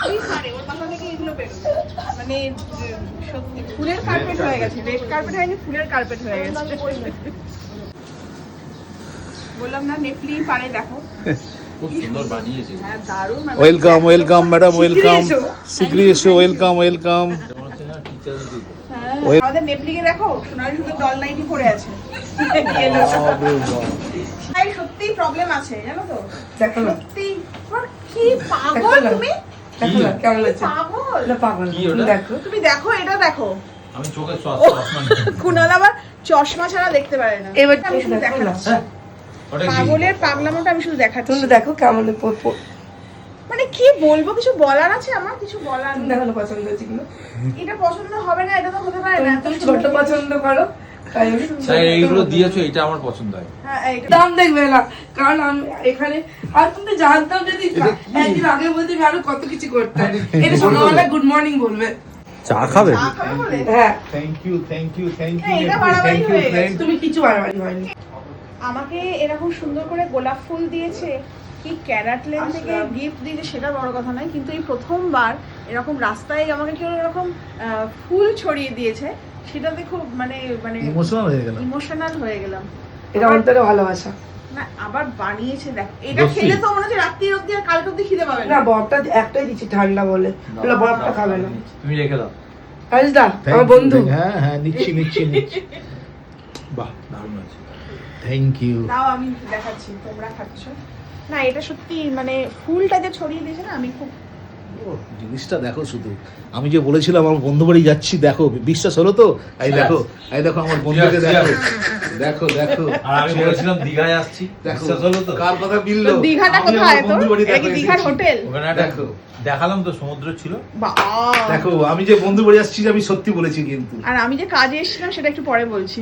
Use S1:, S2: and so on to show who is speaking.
S1: কি পারে ওর মাথা থেকে এগুলো বেরোবে মানে সত্যি ফুলের কার্পেট হয়ে গেছে রেড কার্পেট হয়নি ফুলের কার্পেট হয়ে গেছে বললাম না নেপলি পারে দেখো
S2: খুব সুন্দর বানিয়েছে
S1: হ্যাঁ দারুণ
S3: ওয়েলকাম ওয়েলকাম ম্যাডাম ওয়েলকাম শিগগিরই এসো ওয়েলকাম ওয়েলকাম
S1: আমাদের নেপলিকে দেখো সোনালি শুধু ডল নাইটি পরে আছে তাই সত্যি প্রবলেম আছে জানো তো সত্যি কি পাগল তুমি
S4: কেমন লাগছে
S1: পাগল
S4: পাগল দেখো
S1: তুমি দেখো এটা দেখো
S2: আমি চোখে চশমা
S1: কুনাল আবার চশমা ছাড়া দেখতে পারে না
S4: এবার
S1: আমি শুধু দেখাচ্ছি পাগলের পাগলামোটা আমি শুধু দেখাচ্ছি
S4: তুমি দেখো কেমন
S1: মানে কি বলবো কিছু বলার আছে আমার কিছু বলার নেই।
S4: দেখো পছন্দ হচ্ছে কিনা
S1: এটা পছন্দ হবে না এটা তো হতে পারে না
S4: তুমি ছোট পছন্দ করো তাই
S2: এইগুলো দিয়েছো এটা আমার পছন্দ হয়
S1: হ্যাঁ এইটা
S4: দাম দেখবে না কারণ আমি এখানে আর তুমি জানতাম যদি একদিন আগে বলতে আমি আরো কত কিছু করতাম এটা সকালবেলা গুড মর্নিং বলবে
S3: চা খাবে
S1: চা খাবে বলে
S4: হ্যাঁ
S3: থ্যাংক ইউ
S1: হ্যাঁ, এটা বাড়াবাড়ি হয়ে গেছে।
S4: তুমি কিছু বাড়াবাড়ি হয়নি
S1: আমাকে এরকম সুন্দর করে গোলাপ ফুল দিয়েছে কি ক্যারাটলেন থেকে গিফট দিয়েছে সেটা বড় কথা নয় কিন্তু এই প্রথমবার এরকম রাস্তায় আমাকে কেউ এরকম ফুল ছড়িয়ে দিয়েছে সেটাতে খুব মানে মানে ইমোশনাল হয়ে গেলাম
S4: এটা অন্তরে ভালোবাসা
S1: না আবার বানিয়েছে দেখ এটা খেলে তো মনে হচ্ছে রাত্রি অবধি আর কালকে অবধি খিদে পাবে
S4: না
S1: না
S4: বরফটা একটাই দিচ্ছি ঠান্ডা বলে বলে বরফটা খাবে না
S2: তুমি রেখে দাও
S4: আজদা আমার বন্ধু
S3: হ্যাঁ হ্যাঁ নিচ্ছি বাহ দারুণ আছে থ্যাংক ইউ
S1: তাও আমি দেখাচ্ছি তোমরা খাচ্ছ না এটা সত্যি মানে ফুলটা যে ছড়িয়ে দিয়েছে না আমি খুব
S3: জিনিসটা দেখো শুধু আমি যে বলেছিলাম আমার বন্ধু বাড়ি যাচ্ছি দেখো বিশ্বাস হলো তো এই দেখো আমার বন্ধুকে দেখো দেখো দেখো
S2: আর আমি বলেছিলাম দীঘায় আসছি
S3: দেখো
S2: বিশ্বাস হলো তো
S3: কার কথা মিললো
S1: তো দীঘাটা
S3: আমি
S1: কোথায়
S3: আমার
S1: তো
S3: বন্ধুর বাড়ি
S1: এটা কি
S3: দেখো
S1: দীঘার
S3: এসেছি।
S1: হোটেল
S2: ওখানে একটা
S3: দেখো।
S2: দেখালাম তো সমুদ্র ছিল
S1: বাহ
S3: দেখো আমি যে বন্ধু বাড়ি আসছি আমি সত্যি বলেছি কিন্তু
S1: আর আমি যে কাজে এসেছিলাম সেটা একটু পরে বলছি